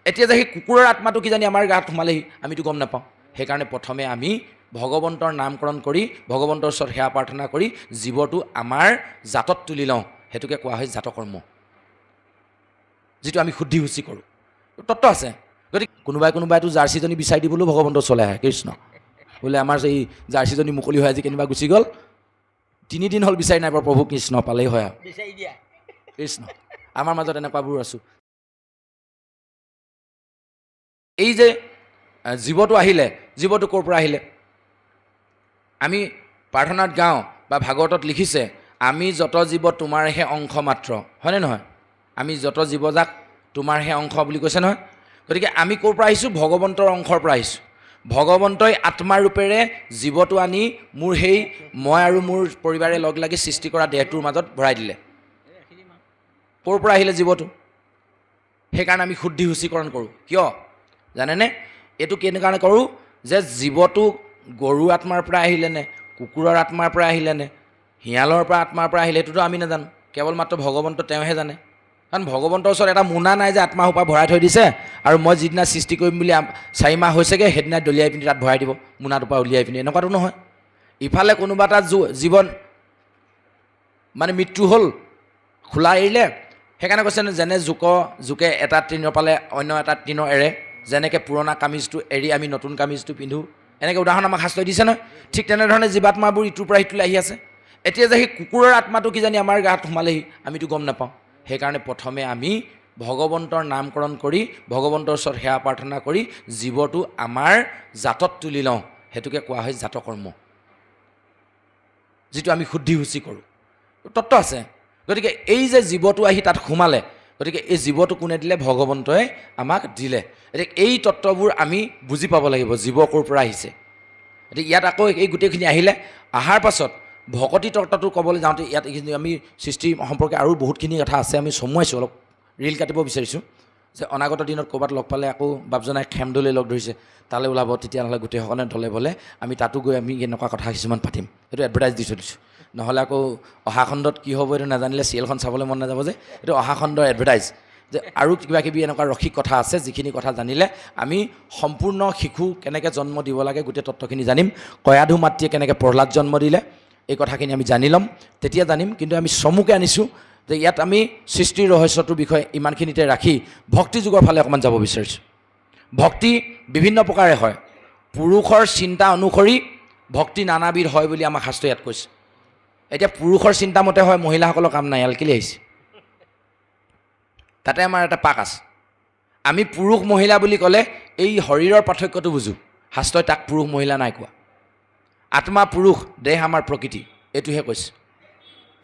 এতিয়া যে সেই কুকুৰৰ আত্মাটো কিজানি আমাৰ গাত সোমালেহি আমিতো গম নাপাওঁ। সেইকাৰণে প্ৰথমে আমি ভগৱন্তৰ নামকৰণ কৰি ভগৱন্তৰ ওচৰত সেৱা প্ৰাৰ্থনা কৰি জীৱটো আমাৰ জাতত তুলি লওঁ। সেইটোকে কোৱা হয় জাতকৰ্ম, যিটো আমি শুদ্ধি কৰোঁ। তত্ত্ব আছে। গতিকে কোনোবাইতো জাৰ্চিজনী বিচাৰি দিবলৈও ভগৱন্তৰ ওচৰলৈ আহে। কৃষ্ণ বোলে আমাৰ এই জাৰ্চিজনী মুকলি হৈ আজি কেনিবা গুচি গ'ল, 3 দিন হ'ল বিচাৰি নাই পোৱা, প্ৰভু কৃষ্ণ পালেই হয় আৰু বিচাৰি দিয়া। কৃষ্ণ আমাৰ মাজত এনেকুৱাবোৰ আছোঁ। এই যে জীৱটো আহিলে, জীৱটো ক'ৰ পৰা আহিলে? আমি প্ৰাৰ্থনাত গাওঁ বা ভাগৱতত লিখিছে, আমি যত জীৱ তোমাৰহে অংশ মাত্ৰ, হয়নে নহয়? আমি যত জীৱজাক তোমাৰহে অংশ বুলি কৈছে নহয়। গতিকে আমি ক'ৰ পৰা আহিছোঁ? ভগৱন্তৰ অংশৰ পৰা আহিছোঁ। ভগৱন্তই আত্মা ৰূপেৰে জীৱটো আনি মোৰ সেই মই আৰু মোৰ পৰিবাৰে লগ লাগি সৃষ্টি কৰা দেহটোৰ মাজত ভৰাই দিলে। ক'ৰ পৰা আহিলে জীৱটো? সেইকাৰণে আমি শুদ্ধিসূচীকৰণ কৰোঁ। কিয় জানেনে? এইটো কেনেকাৰণে কৰোঁ যে জীৱটো গৰু আত্মাৰ পৰা আহিলেনে, কুকুৰৰ আত্মাৰ পৰা আহিলেনে, শিয়ালৰ পৰা আত্মাৰ পৰা আহিলে, এইটোতো আমি নাজানো। কেৱল মাত্ৰ ভগৱন্ত তেওঁহে জানে। কাৰণ ভগৱন্তৰ ওচৰত এটা মোনা নাই যে আত্মা সোপা ভৰাই থৈ দিছে আৰু মই যিদিনা সৃষ্টি কৰিম বুলি 4 মাহ হৈছেগৈ সেইদিনা দলিয়াই পিনি তাত ভৰাই দিব মোনাটোৰ পৰা উলিয়াই পিনি, এনেকুৱাটো নহয়। ইফালে কোনোবা এটা জীৱন মানে মৃত্যু হ'ল, খোলা এৰিলে। সেইকাৰণে কৈছে যেনে জোকে এটা তৃণ পালে অন্য এটা তৃণ এৰে, যেনেকৈ পুৰণা কামিজটো এৰি আমি নতুন কামিজটো পিন্ধোঁ, এনেকৈ উদাহৰণ আমাক শাস্ত্ৰই দিছে নহয়। ঠিক তেনেধৰণে জীৱাত্মাবোৰ ইটোৰ পৰা সিটোলৈ আহি আছে। এতিয়া যে সেই কুকুৰৰ আত্মাটো কিজানি আমাৰ গাত সোমালেহি আমিতো গম নাপাওঁ। সেইকাৰণে প্ৰথমে আমি ভগৱন্তৰ নামকৰণ কৰি ভগৱন্তৰ ওচৰত সেৱা প্ৰাৰ্থনা কৰি জীৱটো আমাৰ জাতত তুলি লওঁ। সেইটোকে কোৱা হয় জাতকৰ্ম, যিটো আমি শুদ্ধিসূচী কৰোঁ। তত্ত্ব আছে। গতিকে এই যে জীৱটো আহি তাত সোমালে, গতিকে এই জীৱটো কোনে দিলে? ভগৱন্তই আমাক দিলে। গতিকে এই তত্ত্ববোৰ আমি বুজি পাব লাগিব, জীৱ ক'ৰ পৰা আহিছে। গতিকে ইয়াত আকৌ এই গোটেইখিনি আহিলে, অহাৰ পাছত ভকতি তত্ত্বটো ক'বলৈ যাওঁতে ইয়াত আমি সৃষ্টি সম্পৰ্কে আৰু বহুতখিনি কথা আছে, আমি চমুৱাইছোঁ, অলপ ৰিল কাটিব বিচাৰিছোঁ যে অনাগত দিনত ক'ৰবাত লগ পালে আকৌ বাপজনাই খেমদলৈ লগ ধৰিছে, তালৈ ওলাব, তেতিয়াহ'লে গোটেইসকলে দলে বলে আমি তাতো গৈ আমি এনেকুৱা কথা কিছুমান পাতিম। এইটো এডভাৰটাইজ দি থৈ দিছোঁ। নহ'লে আকৌ অহা খণ্ডত কি হ'ব এইটো নাজানিলে চিৰিয়েলখন চাবলৈ মন নাযাব যে, এইটো অহা খণ্ডৰ এডভাৰটাইজ যে আৰু কিবাকিবি এনেকুৱা ৰসিক কথা আছে, যিখিনি কথা জানিলে আমি সম্পূৰ্ণ শিশু কেনেকৈ জন্ম দিব লাগে গোটেই তত্ত্বখিনি জানিম। কয়াধু মাতৃয়ে কেনেকৈ প্ৰহ্লাদ জন্ম দিলে এই কথাখিনি আমি জানি ল'ম, তেতিয়া জানিম। কিন্তু আমি চমুকৈ আনিছোঁ যে ইয়াত আমি সৃষ্টিৰ ৰহস্যটোৰ বিষয়ে ইমানখিনিতে ৰাখি ভক্তি যুগৰ ফালে অকণমান যাব বিচাৰিছোঁ। ভক্তি বিভিন্ন প্ৰকাৰে হয়। পুৰুষৰ চিন্তা অনুসৰি ভক্তি নানাবিধ হয় বুলি আমাক শাস্ত্ৰই ইয়াত কৈছে। এতিয়া পুৰুষৰ চিন্তা মতে হয়, মহিলাসকলৰ কাম নাই, আলকেলি আহিছে। তাতে আমাৰ এটা পাক আছে। আমি পুৰুষ মহিলা বুলি ক'লে এই শৰীৰৰ পাৰ্থক্যটো বুজোঁ। শাস্ত্ৰই তাক পুৰুষ মহিলা নাই কোৱা। আত্মা পুৰুষ, দেহ আমাৰ প্ৰকৃতি, এইটোহে কৈছে।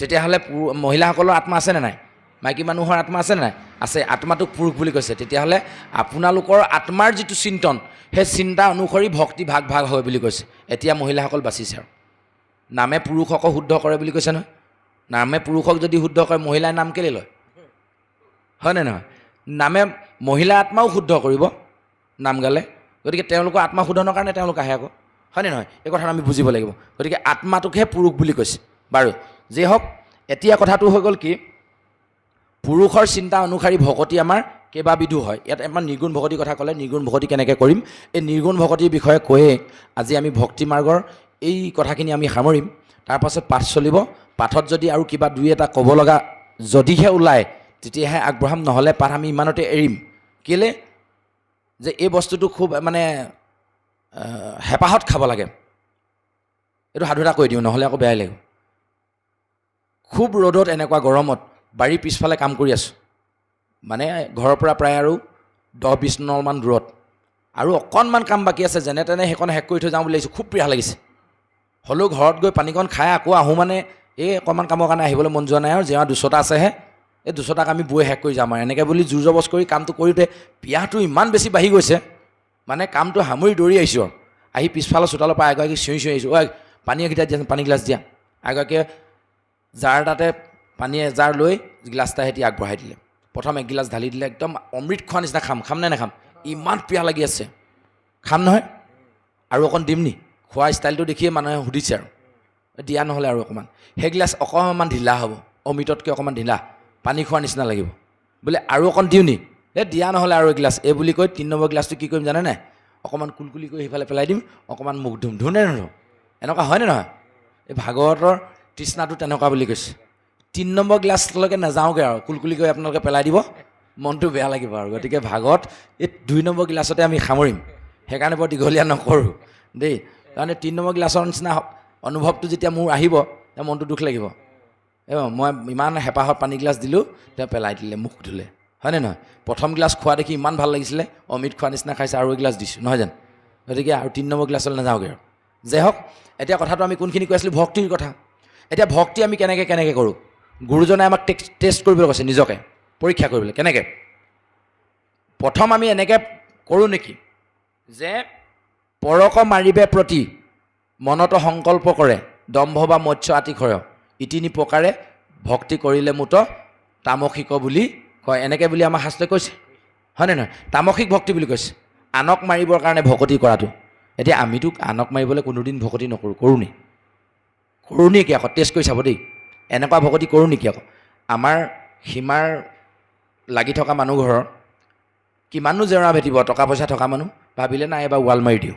তেতিয়াহ'লে মহিলাসকলৰ আত্মা আছেনে নাই? মাইকী মানুহৰ আত্মা আছেনে নাই? আছে। আত্মাটোক পুৰুষ বুলি কৈছে। তেতিয়াহ'লে আপোনালোকৰ আত্মাৰ যিটো চিন্তন, সেই চিন্তা অনুসৰি ভক্তি ভাগ ভাগ হয় বুলি কৈছে। এতিয়া মহিলাসকল বাচিছে আৰু নামে পুৰুষক শুদ্ধ কৰে বুলি কৈছে নহয়। নামে পুৰুষক যদি শুদ্ধ কৰে, মহিলাই নাম কেলৈ লয়? হয়নে নহয়? নামে মহিলা আত্মাও শুদ্ধ কৰিব নাম গালে। গতিকে তেওঁলোকৰ আত্মা শুদ্ধনৰ কাৰণে তেওঁলোক আহে আকৌ, হয়নে নহয়? এই কথাটো আমি বুজিব লাগিব। গতিকে আত্মাটোকহে পুৰুষ বুলি কৈছে। বাৰু যি হওক, এতিয়া কথাটো হৈ গ'ল কি, পুৰুষৰ চিন্তা অনুসৰি ভকতি আমাৰ কেইবাবিধো হয়। ইয়াত আমাৰ নিৰ্গুণ ভকতিৰ কথা ক'লে, নিৰ্গুণ ভকতি কেনেকৈ কৰিম, এই নিৰ্গুণ ভকতিৰ বিষয়ে কৈয়ে আজি আমি ভক্তি মাৰ্গৰ এই কথাখিনি আমি সামৰিম। তাৰপাছত পাঠ চলিব। পাঠত যদি আৰু কিবা দুই এটা ক'ব লগা যদিহে ওলায় তেতিয়াহে আগবঢ়াম, নহ'লে পাঠ আমি ইমানতে এৰিম। কেলৈ যে এই বস্তুটো খুব মানে হেঁপাহত খাব লাগে। এইটো সাধুতা কৈ দিওঁ, নহ'লে আকৌ বেয়াই লাগিব। খুব ৰ'দত এনেকুৱা গৰমত বাৰীৰ পিছফালে কাম কৰি আছোঁ, মানে ঘৰৰ পৰা প্ৰায় আৰু 10-20 নলমান দূৰত, আৰু অকণমান কাম বাকী আছে, যেনে তেনে সেইকণ শেষ কৰি থৈ যাওঁ বুলি ভাবিছোঁ। খুব পিয়াহ লাগিছে, হ'লেও ঘৰত গৈ পানীকণ খাই আকৌ আহোঁ, মানে এই অকণমান কামৰ কাৰণে আহিবলৈ মন যোৱা নাই আৰু জেওৰা 200টা আছেহে, এই 200টাক আমি বৈ শেষ কৰি যাম আৰু এনেকৈ বুলি জোৰ জবজ কৰি কামটো কৰোঁতে পিয়াহটো ইমান বেছি বাঢ়ি গৈছে, মানে কামটো সামৰি দৌৰি আহিছোঁ আৰু আহি পিছফালৰ চোতালৰ পৰা এগৰাকী চিঞৰি আহিছোঁ, ঐ পানী এগিটা দিয়া, পানী গিলাচ দিয়া। এগৰাকীয়ে জাৰ তাতে পানী এজাৰ লৈ গিলাচ এটা সেতি আগবঢ়াই দিলে। প্ৰথম এগিলাচ ঢালি দিলে, একদম অমৃত খোৱা নিচিনা। খাম নে নাখাম? ইমান পিয়াহ লাগি আছে। খাম নহয়? আৰু অকণ দিম নি? খোৱা ষ্টাইলটো দেখিয়ে মানুহে সুধিছে আৰু দিয়া নহ'লে আৰু অকণমান। সেই গিলাচ অকণমান ঢিলা হ'ব, অমৃততকৈ অকণমান ঢিলা, পানী খোৱাৰ নিচিনা লাগিব বোলে, আৰু অকণ দিওঁ নি? দিয়া নহ'লে আৰু এগিলাচ এই বুলি কৈ 3 নম্বৰ গিলাচটো কি কৰিম জানে নাই অকণমান কুলকুলি কৰি সেইফালে পেলাই দিম অকণমান মুখ ধুম ধুনে নধুম এনেকুৱা হয়নে নহয় এই ভাগৱতৰ তৃষ্ণাটো তেনেকুৱা বুলি কৈছে 3 নম্বৰ গিলাচলৈকে নাযাওঁগৈ আৰু কুলকুলি কৰি আপোনালোকে পেলাই দিব মনটো বেয়া লাগিব আৰু গতিকে ভাগৱত এই 2 নম্বৰ গিলাচতে আমি সামৰিম সেইকাৰণে বৰ দীঘলীয়া নকৰোঁ দেই কাৰণ 3 নম্বৰ গিলাচৰ নিচিনা অনুভৱটো যেতিয়া মোৰ আহিব তেতিয়া মনটো দুখ লাগিব মই ইমান হেঁপাহত পানী গিলাচ দিলোঁ তেওঁ পেলাই দিলে মুখ ধুলে হয়নে নহয় প্ৰথম গিলাচ খোৱা দেখি ইমান ভাল লাগিছিলে অমিত খোৱা নিচিনা খাইছে আৰু এগিলাচ দিছোঁ নহয় জানো গতিকে আৰু 3 নম্বৰ গিলাচলৈ নাযাওঁগৈ আৰু যে হওক এতিয়া কথাটো আমি কোনখিনি কৈ আছিলোঁ ভক্তিৰ কথা এতিয়া ভক্তি আমি কেনেকৈ কৰোঁ গুৰুজনে আমাক টেষ্ট কৰিবলৈ কৈছে নিজকে পৰীক্ষা কৰিবলৈ কেনেকৈ প্ৰথম আমি এনেকৈ কৰোঁ নেকি যে পৰক মাৰিবে প্ৰতি মনত সংকল্প কৰে দম্ভ বা মৎস্য আতিশয় ইতিনি প্ৰকাৰে ভক্তি কৰিলে মোত তামসিক বুলি কয় এনেকৈ বুলি আমাৰ শাস্ত্ৰই কৈছে হয়নে নহয় তামসিক ভক্তি বুলি কৈছে আনক মাৰিবৰ কাৰণে ভকতি কৰাটো এতিয়া আমিতো আনক মাৰিবলৈ কোনোদিন ভকতি নকৰোঁ কৰোঁ নেকি আকৌ টেষ্ট কৰি চাব দেই এনেকুৱা ভকতি কৰোঁ নেকি আকৌ আমাৰ সীমাৰ লাগি থকা মানুহ ঘৰৰ কিমাননো জেওৰা ভেটিব টকা পইচা থকা মানুহ ভাবিলে নাই এবাৰ ৱাল মাৰি দিওঁ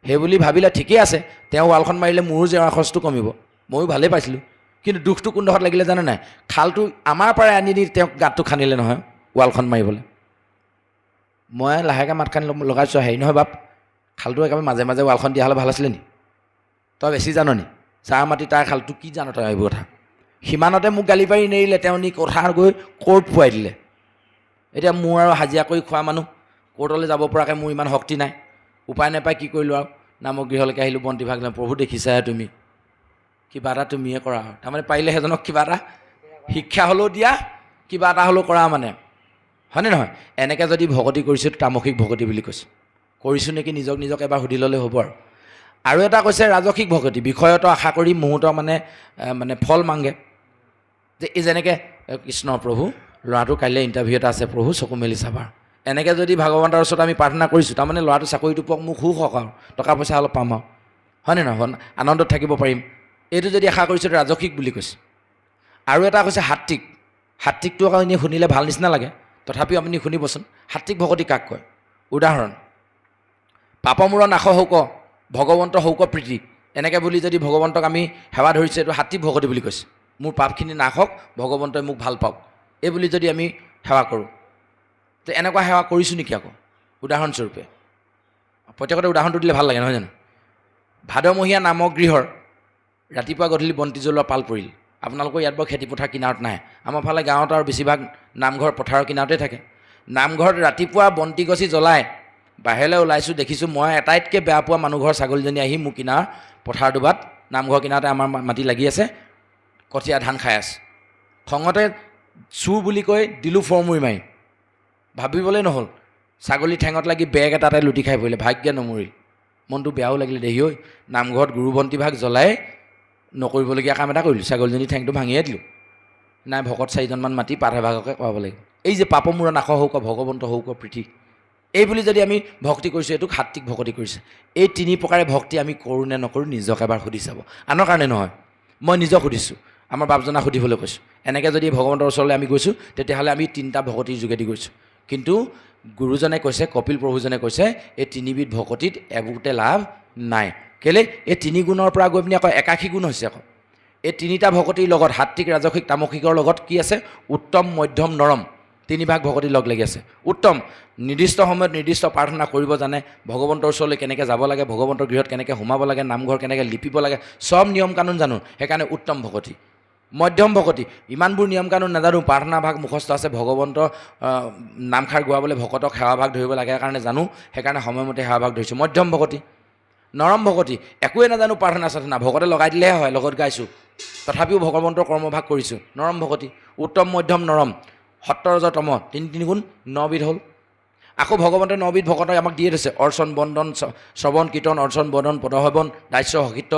সেই বুলি ভাবিলে ঠিকেই আছে তেওঁ ৱালখন মাৰিলে মোৰো জেওৰা খৰচটো কমিব ময়ো ভালেই পাইছিলোঁ কিন্তু দুখটো কোনডোখৰত লাগিলে জানে নাই খালটো আমাৰ পৰাই আনি দি তেওঁক গাঁতটো খান্দিলে নহয় ৱালখন মাৰিবলৈ মই লাহেকৈ মাত খান্দি লগাইছোঁ হেৰি নহয় বাপ খালটো একেবাৰে মাজে মাজে ৱালখন দিয়া হ'লে ভাল আছিলে নি তই বেছি জান নি চাহ মাতি তাৰ খালটো কি জান তই এইবোৰ কথা সিমানতে মোক গালি পাৰি নেৰিলে তেওঁ নি কথা গৈ কোৰ্ট পোৱাই দিলে এতিয়া মোৰ আৰু হাজিৰা কৰি খোৱা মানুহ কোৰ্টলৈ যাব পৰাকৈ মোৰ ইমান শক্তি নাই উপায় নাপায় কি কৰিলোঁ আৰু নামক গৃহলৈকে আহিলোঁ বন্তি ভাগ প্ৰভু দেখিছাহে তুমি কিবা এটা তুমিয়ে কৰা আৰু তাৰমানে পাৰিলে সেইজনক কিবা এটা শিক্ষা হ'লেও দিয়া কিবা এটা হ'লেও কৰা মানে হয়নে নহয় এনেকৈ যদি ভকতি কৰিছোঁ তামসিক ভকতি বুলি কৈছে কৰিছোঁ নেকি নিজক এবাৰ সুধি ল'লে হ'ব আৰু এটা কৈছে ৰাজসিক ভকতি বিষয়তো আশা কৰি মুহূৰ্ত মানে ফল মাংগে যে এই যেনেকৈ কৃষ্ণ প্ৰভু ল'ৰাটো কাইলৈ ইণ্টাৰভিউ এটা আছে প্ৰভু চকু মেলি চাবা এনেকৈ যদি ভগৱন্তৰ ওচৰত আমি প্ৰাৰ্থনা কৰিছোঁ তাৰমানে ল'ৰাটো চাকৰিটো পাওক মোক সুখ হওক আৰু টকা পইচা অলপ পাম আৰু হয়নে নহয় আনন্দত থাকিব পাৰিম এইটো যদি আশা কৰিছোঁ ৰাজসিক বুলি কৈছে আৰু এটা কৈছে সাত্বিকটো আকৌ এনেই শুনিলে ভাল নিচিনা লাগে তথাপিও আপুনি শুনিবচোন সাত্বিক ভকতি কাক কয় উদাহৰণ পাপমূৰ নাশ হৌক ভগৱন্ত হৌক প্ৰীতি এনেকৈ বুলি যদি ভগৱন্তক আমি সেৱা ধৰিছোঁ এইটো সাত্বিক ভকতি বুলি কৈছে মোৰ পাপখিনি নাশ হওক ভগৱন্তই মোক ভাল পাওক এই বুলি যদি আমি সেৱা কৰোঁ তো এনেকুৱা সেৱা কৰিছোঁ নেকি আকৌ উদাহৰণস্বৰূপে প্ৰত্যেকতে উদাহৰণটো দিলে ভাল লাগে নহয় জানো ভাদমহীয়া নামক গৃহৰ ৰাতিপুৱা গধূলি বন্তি জ্বলোৱা পাল পৰিল আপোনালোকৰ ইয়াত বাৰু খেতিপথাৰ কিনাৰত নাই আমাৰ ফালে গাঁৱত আৰু বেছিভাগ নামঘৰ পথাৰৰ কিনাৰতে থাকে নামঘৰত ৰাতিপুৱা বন্তি গছি জ্বলাই বাহিৰলৈ ওলাইছোঁ দেখিছোঁ মই এটাইতকৈ বেয়া পোৱা মানুহঘৰ ছাগলীজনী আহি মোৰ কিনাৰ পথাৰ দুবাত নামঘৰ কিনাৰতে আমাৰ মাটি লাগি আছে কঠীয়া ধান খাই আছে খঙতে চুৰ বুলি কৈ দিলোঁ ফৰমুৰি মাৰি ভাবিবলৈ নহ'ল ছাগলী ঠেঙত লাগি বেগ এটাতে লুটি খাই পৰিলে ভাগ্যে নমৰিল মনটো বেয়াও লাগিলে দেহি ঐ নামঘৰত গুৰু বন্তি ভাগ জ্বলাই নকৰিবলগীয়া কাম এটা কৰিলোঁ ছাগলীজনী ঠেংটো ভাঙিয়ে দিলোঁ নাই ভকত 4জনমান মাতি পাঠভাগকে কৰাব লাগিব এই যে পাপমূৰ নাশ হৌক ভগৱন্ত হৌক প্ৰীতি এই বুলি যদি আমি ভক্তি কৰিছোঁ এইটোক সাত্বিক ভকতি কৰিছে এই 3 প্ৰকাৰে ভক্তি আমি কৰোঁ নে নকৰোঁ নিজক এবাৰ সুধি চাব আনৰ কাৰণে নহয় মই নিজক সুধিছোঁ আমাৰ বাপজনা সুধিবলৈ কৈছোঁ এনেকৈ যদি ভগৱন্তৰ ওচৰলৈ আমি গৈছোঁ তেতিয়াহ'লে আমি 3টা ভকতিৰ যোগেদি গৈছোঁ কিন্তু গুৰুজনে কৈছে কপিল প্ৰভুজনে কৈছে এই 3বিধ ভকতিত এবুতে লাভ নাই কেলে এই 3 গুণৰ পৰা গৈ পিনি আকৌ 81 গুণ হৈছে আকৌ এই 3টা ভকতিৰ লগত সাত্বিক ৰাজসিক তামসিকৰ লগত কি আছে উত্তম মধ্যম নৰম 3 ভাগ ভকতি লগ লাগি আছে উত্তম নিৰ্দিষ্ট সময়ত নিৰ্দিষ্ট প্ৰাৰ্থনা কৰিব জানে ভগৱন্তৰ ওচৰলৈ কেনেকৈ যাব লাগে ভগৱন্তৰ গৃহত কেনেকৈ সোমাব লাগে নামঘৰ কেনেকৈ লিপিব লাগে চব নিয়ম কানুন জানো সেইকাৰণে উত্তম ভকতি মধ্যম ভকতি ইমানবোৰ নিয়ম কানুন নাজানো প্ৰাৰ্থনা ভাগ মুখস্থ আছে ভগৱন্তৰ নামষাৰ গোৱাবলৈ ভকতক সেৱা ভাগ ধৰিব লাগে কাৰণে জানো সেইকাৰণে সময়মতে সেৱা ভাগ ধৰিছোঁ মধ্যম ভকতি নৰম ভকতি একোৱে নাজানো প্ৰাৰ্থনা চাৰ্থনা ভকতে লগাই দিলেহে হয় লগত গাইছোঁ তথাপিও ভগৱন্তৰ কৰ্মভাগ কৰিছোঁ নৰম ভকতি উত্তম মধ্যম নৰম সত্তৰজতম 3 গুণ 9 বিধ হ'ল আকৌ ভগৱন্তে 9 বিধ ভকতক আমাক দিয়ে থৈছে অৰ্চন বন্দন শ্ৰৱণ কীৰ্তন অৰ্চন বদন পদসেৱন দাস্য সহিত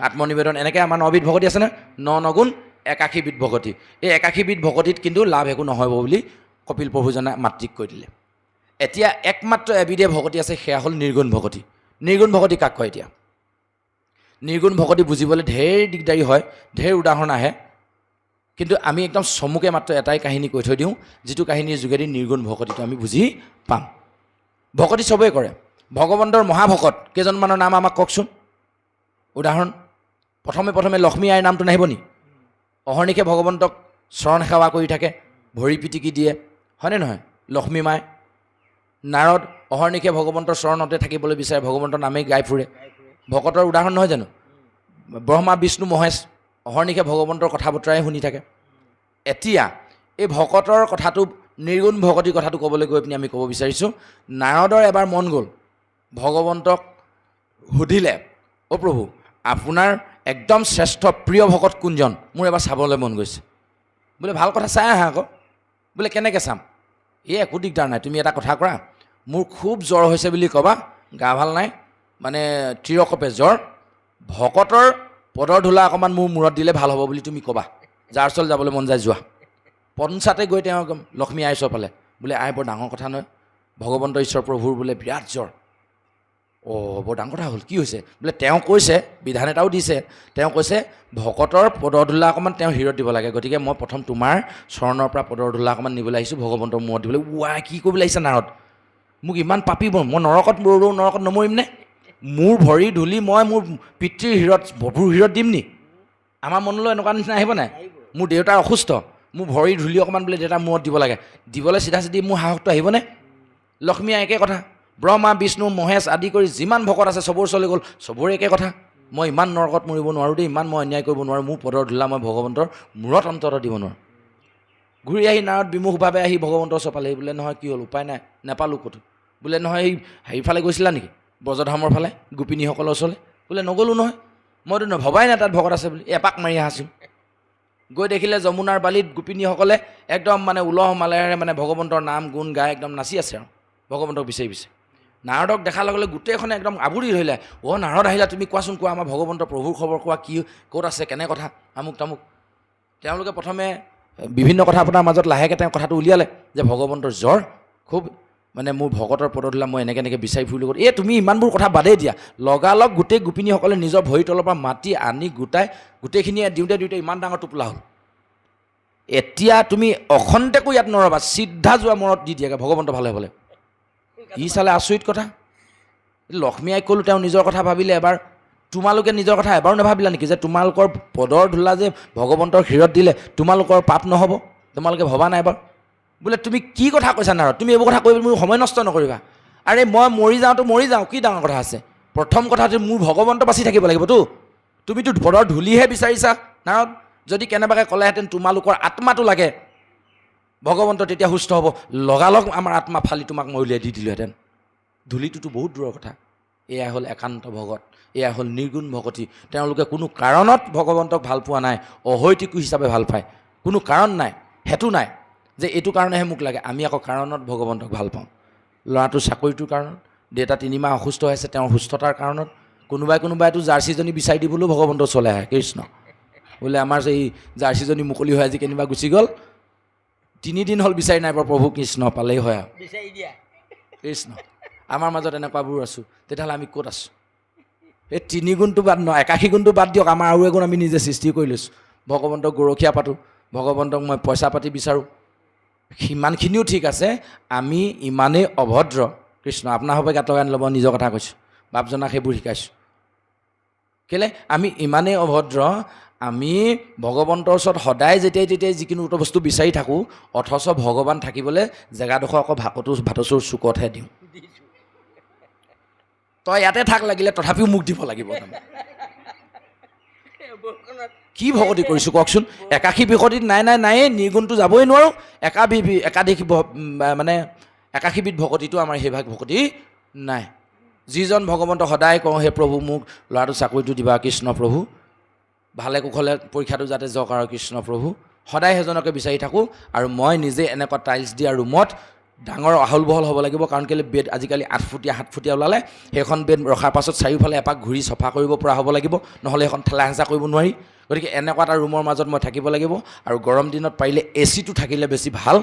আত্মনিবেদন এনেকৈ আমাৰ 9 বিধ ভকতি আছেনে 9 গুণ 81 বিধ ভকতি এই 81 বিধ ভকতিত কিন্তু লাভ একো নহ'ব বুলি কপিল প্ৰভুজনে মাতৃক কৈ দিলে এতিয়া একমাত্ৰ এবিধে ভকতি আছে সেয়া হ'ল নিৰ্গুণ ভকতি নিৰ্গুণ ভকতি কাক কয় এতিয়া নিৰ্গুণ ভকতি বুজিবলৈ ঢেৰ দিগদাৰী হয় ঢেৰ উদাহৰণ আহে কিন্তু আমি একদম চমুকে মাত্ৰ এটাই কাহিনী কৈ থৈ দিওঁ, যিটো কাহিনীৰ যোগেদি নিৰ্গুণ ভকতিটো আমি বুজি পাম। ভকতি চবেই কৰে। ভগৱন্তৰ মহাভকত কেইজনমানৰ নাম আমাক কওকচোন। উদাহৰণ, প্ৰথমে লক্ষ্মী আইৰ নামটো নাহিব নি? অহৰ্নিশে ভগৱন্তক চৰণ সেৱা কৰি থাকে, ভৰি পিটিকি দিয়ে, হয়নে নহয়? লক্ষ্মী মাই। নাৰদ অহৰ্নিশে ভগৱন্তৰ চৰণতে থাকিবলৈ বিচাৰে, ভগৱন্তৰ নামেই গাই ফুৰে, ভকতৰ উদাহৰণ নহয় জানো? ব্ৰহ্মা বিষ্ণু মহেশ অহৰ্নিশে ভগৱন্তৰ কথা বতৰাই শুনি থাকে। এতিয়া এই ভকতৰ কথাটো, নিৰ্গুণ ভকতিৰ কথাটো ক'বলৈ গৈ পিনি আমি ক'ব বিচাৰিছোঁ, নাৰদৰ এবাৰ মন গ'ল, ভগৱন্তক সুধিলে, অ' প্ৰভু আপোনাৰ একদম শ্ৰেষ্ঠ প্ৰিয় ভকত কোনজন? মোৰ এবাৰ চাবলৈ মন গৈছে। বোলে ভাল কথা, চাই আহা আকৌ। বোলে কেনেকৈ চাম? এই একো দিগদাৰ নাই, তুমি এটা কথা কৰা, মোৰ খুব জ্বৰ হৈছে বুলি ক'বা, গা ভাল নাই, মানে তিৰকপে জ্বৰ, ভকতৰ পদৰ ধূলা অকণমান মোৰ মূৰত দিলে ভাল হ'ব বুলি তুমি ক'বা, যাৰ ওচৰলৈ যাবলৈ মন যায় যোৱা। পঞ্চাতে গৈ তেওঁ লক্ষ্মী আইৰ ওচৰ পালে। বোলে আই বৰ ডাঙৰ কথা নহয়, ভগৱন্ত ঈশ্বৰ প্ৰভুৰ বোলে বিৰাট জ্বৰ। অঁ বৰ ডাঙৰ কথা হ'ল, কি হৈছে? বোলে তেওঁ কৈছে, বিধান এটাও দিছে, তেওঁ কৈছে ভকতৰ পদৰ ধূলা অকণমান তেওঁ হীৰত দিব লাগে, গতিকে মই প্ৰথম তোমাৰ চৰণৰ পৰা পদৰ ধূলা অকণমান নিবলৈ আহিছোঁ, ভগৱন্তৰ মূৰত দিবলৈ। ৱাই কি কৰিবলৈ আহিছে নাৰদ? মোক ইমান পাপি মই নৰকত মৰো, নৰকত নমৰিম নে? মোৰ ভৰি ধূলি মই মোৰ পিতৃৰ হীৰত, প্ৰভুৰ হীৰত দিম নি? আমাৰ মনলৈ এনেকুৱা নিচিনা আহিব নাই? মোৰ দেউতাৰ অসুস্থ, মোৰ ভৰি ধূলি অকণমান বোলে দেউতাৰ মূৰত দিব লাগে, দিবলৈ চিধা চিধি মোৰ সাহসটো আহিবনে? লক্ষ্মী আই একে কথা, ব্ৰহ্মা বিষ্ণু মহেশ আদি কৰি যিমান ভকত আছে চবৰ ওচৰলৈ গ'ল, চবৰে একে কথা, মই ইমান নৰকত মৰিব নোৱাৰোঁ দেই, ইমান মই অন্যায় কৰিব নোৱাৰোঁ, মোৰ পদৰ ধূলা মই ভগৱন্তৰ মূৰত অন্তত দিব নোৱাৰোঁ। ঘূৰি আহি নাৰদ বিমুখভাৱে আহি ভগৱন্তৰ ওচৰ পালেহি। বোলে নহয় কি হ'ল, উপায় নাই, নাপালোঁ ক'তো। বোলে নহয় এই হেৰিফালে গৈছিলা নেকি, ব্ৰজধামৰ ফালে, গোপিনীসকলৰ ওচৰলৈ? বোলে নগ'লোঁ নহয়, মইতো ভবাই নাই তাত ভকত আছে বুলি, এপাক মাৰি আহাচোন। গৈ দেখিলে যমুনাৰ বালিত গোপিনীসকলে একদম মানে উলহ মালেৰে মানে ভগৱন্তৰ নাম গুণ গাই একদম নাচি আছে আৰু ভগৱন্তক বিচাৰি বিচাৰি। নাৰদক দেখাৰ লগে লগে গোটেইখনে একদম আৱৰি ধৰিলে। অ' নাৰদ আহিলা, তুমি কোৱাচোন, কোৱা আমাৰ ভগৱন্তৰ প্ৰভুৰ খবৰ কোৱা, কি ক'ত আছে, কেনে কথা, আমুক তামুক। তেওঁলোকে প্ৰথমে বিভিন্ন কথা পতাৰ মাজত লাহেকৈ তেওঁ কথাটো উলিয়ালে যে ভগৱন্তৰ জ্বৰ খুব, মানে মোৰ ভকতৰ পদধূলা মই এনেকৈ বিচাৰি ফুৰিলোঁ। এই তুমি ইমানবোৰ কথা বাদেই দিয়া, লগালগ গোটেই গোপিনীসকলে নিজৰ ভৰিৰ তলৰ পৰা মাটি আনি গোটাই গোটেইখিনিয়ে দিওঁতে ইমান ডাঙৰ টোপোলা হ'ল। এতিয়া তুমি অখন্তেকো ইয়াত নৰবা, চিধা যোৱা মূৰত দি দিয়াগৈ ভগৱন্ত ভালে হ'বলৈ। ই চালে আচৰিত কথা। লক্ষ্মী আইক ক'লোঁ, তেওঁ নিজৰ কথা ভাবিলে এবাৰ। তোমালোকে নিজৰ কথা এবাৰো নাভাবিলা নেকি যে তোমালোকৰ পদৰ ধূলা যে ভগৱন্তৰ হীৰত দিলে তোমালোকৰ পাপ নহ'ব? তোমালোকে ভবা নাই এবাৰ? বোলে তুমি কি কথা কৈছা নাৰদ, তুমি এইবোৰ কথা কৈ মোৰ সময় নষ্ট নকৰিবা। আৰে মই মৰি যাওঁতো মৰি যাওঁ, কি ডাঙৰ কথা আছে? প্ৰথম কথা যে মোৰ ভগৱন্ত বাচি থাকিব লাগিবতো, তুমিতো পদৰ ধূলিহে বিচাৰিছা নাৰদ। যদি কেনেবাকৈ ক'লেহেঁতেন তোমালোকৰ আত্মাটো লাগে ভগৱন্ত, তেতিয়া সুস্থ হ'ব, লগালগ আমাৰ আত্মা ফালি তোমাক মই উলিয়াই দি দিলোঁহেঁতেন। ধূলিটোতো বহুত দূৰৰ কথা। এয়া হ'ল একান্ত ভগত, এয়া হ'ল নিৰ্গুণ ভকতি। তেওঁলোকে কোনো কাৰণত ভগৱন্তক ভাল পোৱা নাই, অহৈতুক হিচাপে ভাল পায়, কোনো কাৰণ নাই, হেতু নাই যে এইটো কাৰণেহে মোক লাগে। আমি আকৌ কাৰণত ভগৱন্তক ভাল পাওঁ। ল'ৰাটোৰ চাকৰিটোৰ কাৰণত, দেউতা 3 মাহ অসুস্থ হৈ আছে তেওঁৰ সুস্থতাৰ কাৰণত, কোনোবাইতো জাৰ্চিজনী বিচাৰি দিবলৈও ভগৱন্ত চলে আহে। কৃষ্ণ বোলে আমাৰ এই জাৰ্চিজনী মুকলি হৈ আজি কেনিবা গুচি গ'ল, 3 দিন হ'ল বিচাৰি নাই পৰা, প্ৰভু কৃষ্ণ পালেই হয় আৰু বিচাৰি দিয়া। কৃষ্ণ আমাৰ মাজত এনেকুৱাবোৰ আছোঁ, তেতিয়াহ'লে আমি ক'ত আছোঁ? এই 3 গুণটো বাদ ন, 81 গুণটো বাদ দিয়ক, আমাৰ আৰু এগুণ আমি নিজে সৃষ্টি কৰি লৈছোঁ। ভগৱন্তক গৰখীয়া পাতোঁ, ভগৱন্তক মই পইচা পাতি বিচাৰোঁ, সিমানখিনিও ঠিক আছে। আমি ইমানেই অভদ্ৰ, কৃষ্ণ আপোনাৰ সবে গাত লগাই নল'ব, নিজৰ কথা কৈছোঁ, বাপজনাক সেইবোৰ শিকাইছোঁ। কেলৈ আমি ইমানেই অভদ্ৰ, আমি ভগৱন্তৰ ওচৰত সদায় যেতিয়াই যিকোনো বস্তু বিচাৰি থাকোঁ, অথচ ভগৱান থাকিবলৈ জেগাডোখৰ আকৌ ভাটচুৰ চুকতহে দিওঁ। তই ইয়াতে থাক লাগিলে, তথাপিও মোক দিব লাগিব। কি ভকতি কৰিছোঁ কওকচোন? 81 ভকতিত নায়েই, নিৰ্গুণটো যাবই নোৱাৰোঁ। একাধিক মানে 81বিধ ভকতিটো আমাৰ সেইভাগ ভকতি নাই। যিজন ভগৱন্ত সদায় কওঁ, হে প্ৰভু মোক ল'ৰাটো চাকৰিটো দিবা কৃষ্ণ প্ৰভু, ভালে কুশলে পৰীক্ষাটো যাতে যাওক আৰু কৃষ্ণ প্ৰভু, সদায় সেইজনকে বিচাৰি থাকোঁ। আৰু মই নিজে এনেকুৱা টাইলছ দিয়া ৰুমত ডাঙৰ আহল বহল হ'ব লাগিব, কাৰণ কেলৈ বেড আজিকালি 8 ফুটীয়া 7 ফুটীয়া ওলালে, সেইখন বেড ৰখাৰ পাছত চাৰিওফালে এপাক ঘূৰি চফা কৰিব পৰা হ'ব লাগিব, নহ'লে সেইখন ঠেলা হেঁচা কৰিব নোৱাৰি। গতিকে এনেকুৱা এটা ৰুমৰ মাজত মই থাকিব লাগিব, আৰু গৰম দিনত পাৰিলে AC-টো থাকিলে বেছি ভাল।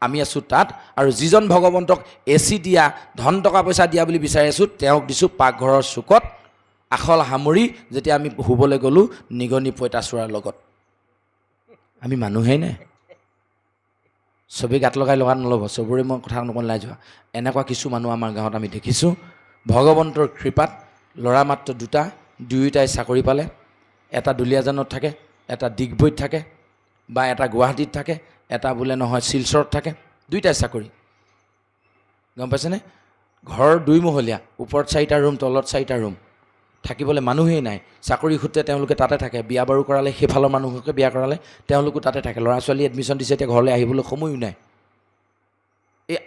আমি আছোঁ তাত, আৰু যিজন ভগৱন্তক AC দিয়া, ধন টকা পইচা দিয়া বুলি বিচাৰি আছোঁ, তেওঁক দিছোঁ পাকঘৰৰ চুকত আখল সামৰি, যেতিয়া আমি শুবলৈ গ'লোঁ নিগনি পঁইতাচোৰাৰ লগত। আমি মানুহেই নাই। চবেই গাত লগাই নল'ব, চবৰে মই কথা নকলাই যোৱা। এনেকুৱা কিছু মানুহ আমাৰ গাঁৱত আমি দেখিছোঁ, ভগৱন্তৰ কৃপাত ল'ৰা মাত্ৰ দুটা, দুয়োটাই চাকৰি পালে। এটা দুলীয়াজানত থাকে, এটা ডিগবৈত থাকে, বা এটা গুৱাহাটীত থাকে, এটা বোলে নহয় শিলচৰত থাকে, দুয়োটাই চাকৰি। গম পাইছেনে? ঘৰ 2 মহলীয়া, ওপৰত 4টা ৰুম, তলত 4টা ৰুম। থাকিবলৈ মানুহেই নাই। চাকৰি সূত্ৰে তেওঁলোকে তাতে থাকে। বিয়া বাৰু কৰালে, সেইফালৰ মানুহকে বিয়া কৰালে, তেওঁলোকো তাতে থাকে। ল'ৰা ছোৱালী এডমিশ্যন দিছে, এতিয়া ঘৰলৈ আহিবলৈ সময়ো নাই। এই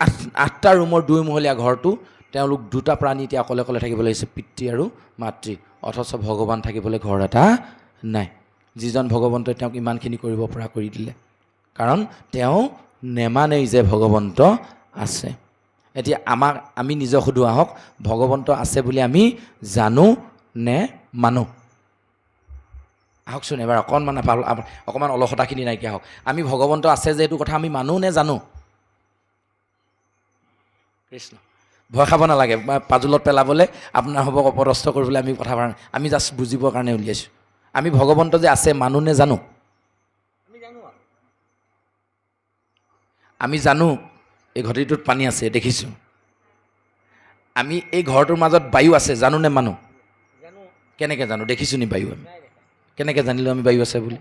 8টা ৰুমৰ 2 মহলীয়া ঘৰটো তেওঁলোক 2টা প্ৰাণী এতিয়া অকলে অকলে থাকিব লাগিছে, পিতৃ আৰু মাতৃ। অথচ ভগৱান থাকিবলৈ ঘৰ এটা নাই। যিজন ভগৱন্তই তেওঁক ইমানখিনি কৰিব পৰা কৰি দিলে, কাৰণ তেওঁ নেমানেই যে ভগৱন্ত আছে। এতিয়া আমি নিজক সুধো আহক, ভগৱন্ত আছে বুলি আমি জানো নে মানো? আহকচোন এবাৰ অকণমান অলসতাখিনি নাইকিয়া হওক। আমি ভগৱন্ত আছে যে এইটো কথা আমি মানো নে জানো? কৃষ্ণ, ভয় খাব নালাগে। পাজোলত পেলাবলৈ, আপোনাৰ হ'ব অপদস্থ কৰিবলৈ আমি কথা পাৰা নাই। আমি জাষ্ট বুজিবৰ কাৰণে উলিয়াইছোঁ। আমি ভগৱন্ত যে আছে মানো নে জানো? আমি জানো এই ঘটিটোত পানী আছে, দেখিছোঁ। আমি এই ঘৰটোৰ মাজত বায়ু আছে, জানো নে মানো? কেনেকৈ জানো? দেখিছোঁ নি বায়ু? আমি কেনেকৈ জানিলোঁ আমি বায়ু আছে বুলি?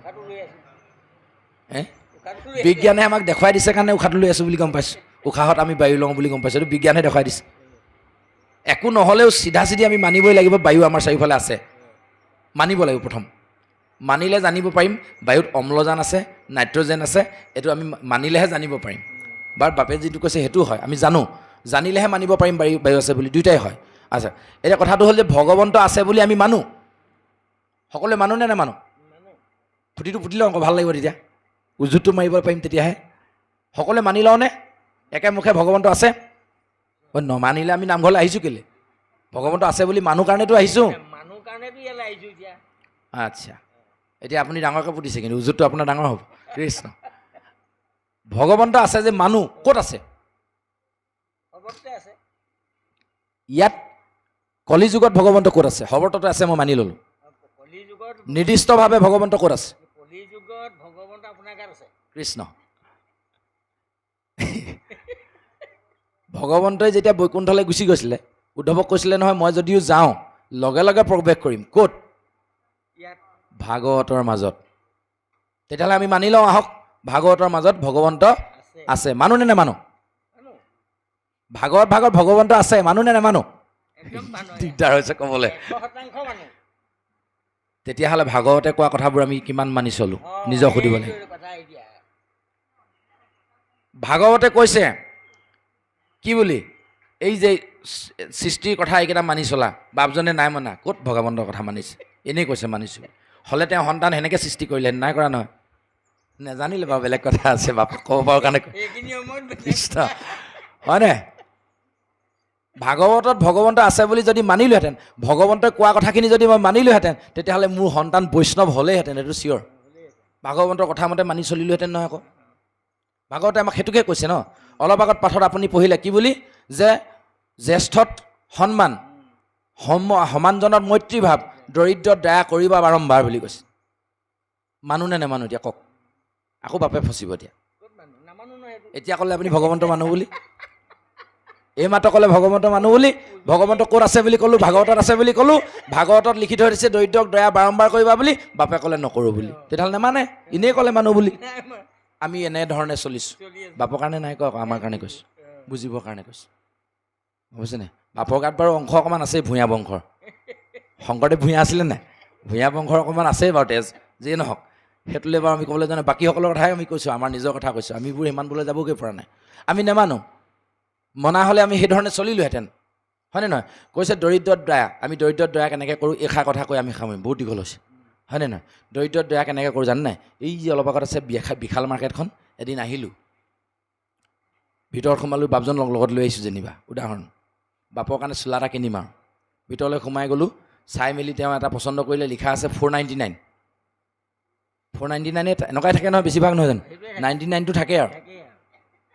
বিজ্ঞানে আমাক দেখুৱাই দিছে কাৰণে উশাহটো লৈ আছোঁ বুলি গম পাইছোঁ। উশাহত আমি বায়ু লওঁ বুলি গম পাইছোঁ, এইটো বিজ্ঞানে দেখুৱাই দিছে। একো নহ'লেও চিধা আমি মানিবই লাগিব, বায়ু আমাৰ চাৰিওফালে আছে। মানিব লাগিব প্ৰথম। মানিলে জানিব পাৰিম বায়ুত অম্লজান আছে, নাইট্ৰজেন আছে। এইটো আমি মানিলেহে জানিব পাৰিম। বাপে যিটো কৈছে সেইটোও হয়, আমি জানো। জানিলেহে মানিব পাৰিম বায়ু আছে বুলি, দুয়োটাই হয়। আচ্ছা, এতিয়া কথাটো হ'ল যে ভগৱন্ত আছে বুলি আমি মানো। সকলোৱে মানো নে নেমানো? ফুটিটো ফুটি লওঁ আকৌ, ভাল লাগিব তেতিয়া। উজুতটো মাৰিব পাৰিম তেতিয়াহে। সকলোৱে মানি লওঁনে একে মুখে ভগৱন্ত আছে? নমানিলে আমি নামঘৰলৈ আহিছোঁ কেলৈ? ভগৱন্ত আছে বুলি মানুহ কাৰণেতো আহিছোঁ। আচ্ছা, এতিয়া আপুনি ডাঙৰকৈ ফুটিছে, কিন্তু উজুতটো আপোনাৰ ডাঙৰ হ'ব। কৃষ্ণ, ভগৱন্ত আছে যে মানুহ, ক'ত আছে? ইয়াত কলিযুগত ভগৱন্ত ক'ত আছে? সৰ্বত্ৰতে আছে, মই মানি ল'লোঁ। নিৰ্দিষ্টভাৱে ভগৱন্ত ক'ত আছে? কৃষ্ণ, ভগৱন্তই যেতিয়া বৈকুণ্ঠলৈ গুচি গৈছিলে, উদ্ধৱক কৈছিলে নহয়, মই যদিও যাওঁ লগে লগে প্ৰৱেশ কৰিম। ক'ত? ভাগৱতৰ মাজত। তেতিয়াহ'লে আমি মানি লওঁ আহক, ভাগৱতৰ মাজত ভগৱন্ত আছে। মানো নে নেমানো? ভাগৱত ভগৱন্ত আছে, মানো নে নেমানো? দিগদাৰ হৈছে ক'বলৈ। তেতিয়াহ'লে ভাগৱতে কোৱা কথাবোৰ আমি কিমান মানি চলোঁ নিজক সুধিব লাগিব। ভাগৱতে কৈছে কি বুলি? এই যে সৃষ্টিৰ কথা এইকেইটা মানি চলা, বাপজনে নাই মানা। ক'ত ভগৱন্তৰ কথা মানিছে? এনেই কৈছে মানিছোঁ। হ'লে তেওঁ সন্তান সেনেকৈ সৃষ্টি কৰিলে, নাই কৰা নহয়। নেজানিলে বাৰু বেলেগ কথা আছে, বাপক ক'ব পাৰোঁ কাৰণে কৃষ্ণ, হয়নে? ভাগৱতত ভগৱন্ত আছে বুলি যদি মানিলোহেঁতেন, ভগৱন্তই কোৱা কথাখিনি যদি মই মানিলোহেঁতেন, তেতিয়াহ'লে মোৰ সন্তান বৈষ্ণৱ হ'লেইহেঁতেন, এইটো চিয়'ৰ। ভাগৱন্তৰ কথা মতে মানি চলিলোহেঁতেন নহয় আকৌ। ভাগৱতে আমাক সেইটোকে কৈছে ন। অলপ আগত পাঠত আপুনি পঢ়িলে কি বুলি? যে জ্যেষ্ঠত সন্মান, সমানজনত মৈত্ৰীভাৱ, দৰিদ্ৰত দয়া কৰিবা বাৰম্বাৰ বুলি কৈছে। মানো নে নেমানো এতিয়া কওক? আকৌ বাপে ফচিব এতিয়া। এতিয়া ক'লে আপুনি ভগৱন্ত মানুহ বুলি, এই মাত্ৰ ক'লে ভগৱন্ত মানুহ বুলি। ভগৱন্ত ক'ত আছে বুলি ক'লোঁ? ভাগৱতত আছে বুলি ক'লোঁ। ভাগৱতত লিখি থৈ দিছে দৰিদ্ৰক দয়া বাৰম্বাৰ কৰিবা বুলি, বাপে ক'লে নকৰোঁ বুলি। তেতিয়াহ'লে নেমানে, এনেই ক'লে মানুহ বুলি। আমি এনেধৰণে চলিছোঁ। বাপৰ কাৰণে নাই কওক, আমাৰ কাৰণে কৈছোঁ, বুজিবৰ কাৰণে কৈছোঁ। বুজিছেনে? বাপৰ গাত বাৰু অংশ অকণমান আছেই, ভূঞা বংশৰ। শংকৰদেৱ ভূঞা আছিলে নাই? ভূঞা বংশৰ অকণমান আছেই বাৰু তেজ, যিয়ে নহওক। সেইটোলৈ বাৰু আমি ক'বলৈ জানো, বাকীসকলৰ কথাই আমি কৈছোঁ, আমাৰ নিজৰ কথা কৈছোঁ। আমিবোৰ সিমান বোলে যাবগৈ পৰা নাই। আমি নেমানো। মনা হ'লে আমি সেইধৰণে চলিলোহেঁতেন, হয়নে নহয়? কৈছে দৰিদ্ৰত দয়া, আমি দৰিদ্ৰত দয়া কেনেকৈ কৰোঁ এষাৰ কথা কৈ আমি সামৰিম, বহুত দীঘল হৈছে, হয়নে নহয়? দৰিদ্ৰত দয়া কেনেকৈ কৰোঁ জানে নাই? এই যে অলপ আগত আছে বিশাল মাৰ্কেটখন, এদিন আহিলোঁ, ভিতৰত সোমালোঁ, বাপজন লগত লৈ আহিছোঁ যেনিবা, উদাহৰণ। বাপৰ কাৰণে চোলা এটা কিনিম আৰু ভিতৰলৈ সোমাই গ'লোঁ, চাই মেলি তেওঁ এটা পচন্দ কৰিলে, লিখা আছে 499। 499 এনেকুৱাই থাকে নহয়, বেছিভাগ নহয় জানো? 99টো থাকে আৰু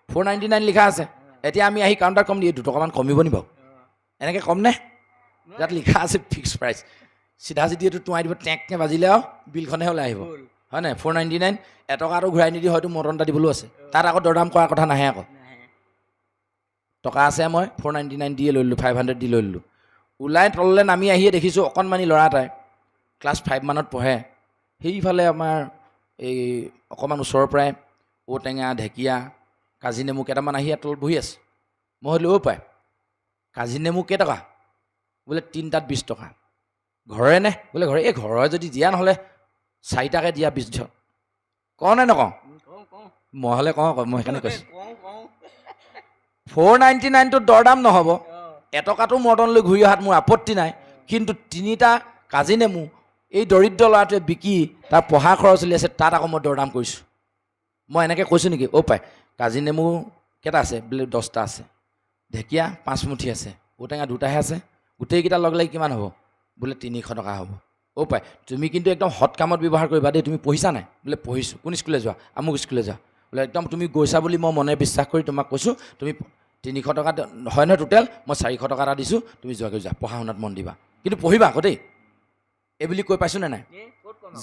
499 লিখা আছে। এতিয়া আমি আহি কাউণ্টাৰ কম দিয়ে, 2 টকামান কমিব নি বাৰু? এনেকৈ কমনে? তাত লিখা আছে ফিক্স প্ৰাইচ। চিধা চিধি এইটো টুৱাই দিব, টেককৈ বাজিলে আৰু বিলখনহে ওলাই আহিব। হয় নাই 499 এটকাটো ঘূৰাই নিদি হয়তো মটন এটা দিবলৈও আছে তাত আকৌ দৰদাম কৰাৰ কথা নাহে আকৌ টকা আছে মই 499 দিয়ে লৈ ল'লোঁ 500 দি লৈ ল'লোঁ ওলাই তললৈ নামি আহিয়ে দেখিছোঁ অকণমানি ল'ৰা এটাই ক্লাছ 5 মানত পঢ়ে সেইফালে আমাৰ এই অকণমান ওচৰৰ পৰাই ঔটেঙা ঢেকীয়া কাজি নেমু কেইটামান আহি তলত বহি আছে মই হ'লো পায় কাজি নেমু কেইটকা বোলে 3টাত 20 টকা ঘৰৰে নে বোলে ঘৰে এই ঘৰৰ যদি দিয়া নহ'লে 4টাকৈ দিয়া 20 কওঁ নে নকওঁ মই হ'লে কওঁ মই সেইকাৰণে কৈছোঁ 499টো দৰদাম নহ'ব এটকাটো মৰ্টন লৈ ঘূৰি অহাত মোৰ আপত্তি নাই কিন্তু 3টা কাজি নেমু এই দৰিদ্ৰ ল'ৰাটোৱে বিকি তাৰ পঢ়া খৰচ চলি আছে তাত আকৌ মই দৰদাম কৰিছোঁ মই এনেকৈ কৈছোঁ নেকি পায় কাজি নেমু কেইটা আছে বোলে 10টা আছে ঢেকীয়া 5 মুঠি আছে ঔটেঙা 2টাহে আছে গোটেইকেইটা লগ লাগি কিমান হ'ব বোলে 300 টকা হ'ব পায় তুমি কিন্তু একদম হট কামত ব্যৱহাৰ কৰিবা দেই তুমি পঢ়িছা নাই বোলে পঢ়িছোঁ কোন স্কুললৈ যোৱা আমুক স্কুললৈ যোৱা বোলে একদম তুমি গৈছা বুলি মই মনে বিশ্বাস কৰি তোমাক কৈছোঁ তুমি 300 টকা হয় নহয় টোটেল মই 400 টকা এটা দিছোঁ তুমি যোৱাকৈ যোৱা পঢ়া শুনাত মন দিবা কিন্তু পঢ়িবা আকৌ দেই এইবুলি কৈ পাইছোঁ নে নাই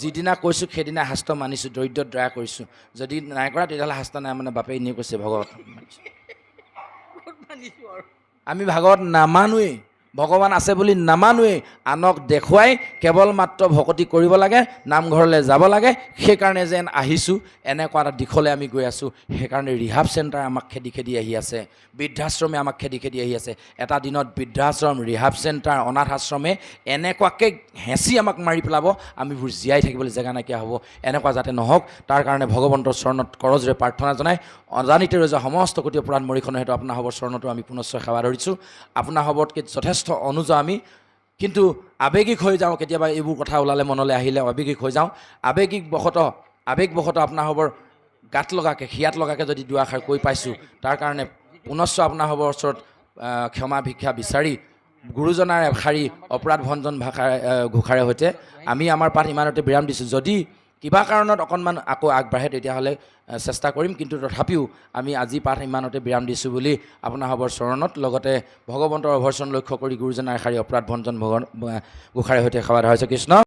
যিদিনা কৈছোঁ সেইদিনা শাস্ত্ৰ মানিছোঁ দৰিদ্ৰত দয়া কৰিছোঁ যদি নাই কৰা তেতিয়াহ'লে শাস্ত্ৰ নাই মানে বাপে এনেই কৈছে ভাগৱত আমি ভাগৱত নামানোৱেই ভগৱান আছে বুলি নামানোৱেই আনক দেখুৱাই কেৱল মাত্ৰ ভকতি কৰিব লাগে নামঘৰলৈ যাব লাগে সেইকাৰণে যেন আহিছোঁ এনেকুৱা এটা দিশলৈ আমি গৈ আছোঁ সেইকাৰণে ৰিহাব চেণ্টাৰ আমাক খেদি খেদি আহি আছে বৃদ্ধাশ্ৰমে আমাক খেদি খেদি আহি আছে এটা দিনত বৃদ্ধাশ্ৰম ৰিহাব চেণ্টাৰ অনাথ আশ্ৰমে এনেকুৱাকৈ হেঁচি আমাক মাৰি পেলাব আমিবোৰ জীয়াই থাকিবলৈ জেগা নাইকিয়া হ'ব এনেকুৱা যাতে নহওক তাৰ কাৰণে ভগৱন্তৰ চৰণত কৰজৰে প্ৰাৰ্থনা জনাই অজানিতে ৰজা সমস্ত কোটি অপৰাধ মৰিখনে সেইটো আপোনাৰ হবৰ চৰণতো আমি পুনশ্চ সেৱা ধৰিছোঁ আপোনাৰ হবতকৈ যথেষ্ট অনুজ আমি কিন্তু আৱেগিক হৈ যাওঁ কেতিয়াবা এইবোৰ কথা ওলালে মনলৈ আহিলে আৱেগিক হৈ যাওঁ আৱেগবশতঃ আপোনাৰ হবৰ গাত লগাকৈ হিয়াত লগাকৈ যদি দুআষাৰ কৈ পাইছোঁ তাৰ কাৰণে পুনশ্চ আপোনাৰ হবৰ ওচৰত ক্ষমা ভিক্ষা বিচাৰি গুৰুজনাৰ এষাৰি অপৰাধ ভঞ্জন ঘোষাৰে সৈতে আমি আমাৰ পাঠ ইমানতে বিৰাম দিছোঁ যদি কিবা কাৰণত অকণমান আকৌ আগবাঢ়ে তেতিয়াহ'লে চেষ্টা কৰিম কিন্তু তথাপিও আমি আজি পাঠ ইমানতে বিৰাম দিছোঁ বুলি আপোনাৰ হবৰ চৰণত লগতে ভগৱন্তৰ অভৰ্ষণ লক্ষ্য কৰি গুৰুজনাৰ এষাৰি অপৰাধ ভঞ্জন ঘোষাৰে সৈতে সেৱা ধৰা হৈছে কৃষ্ণ।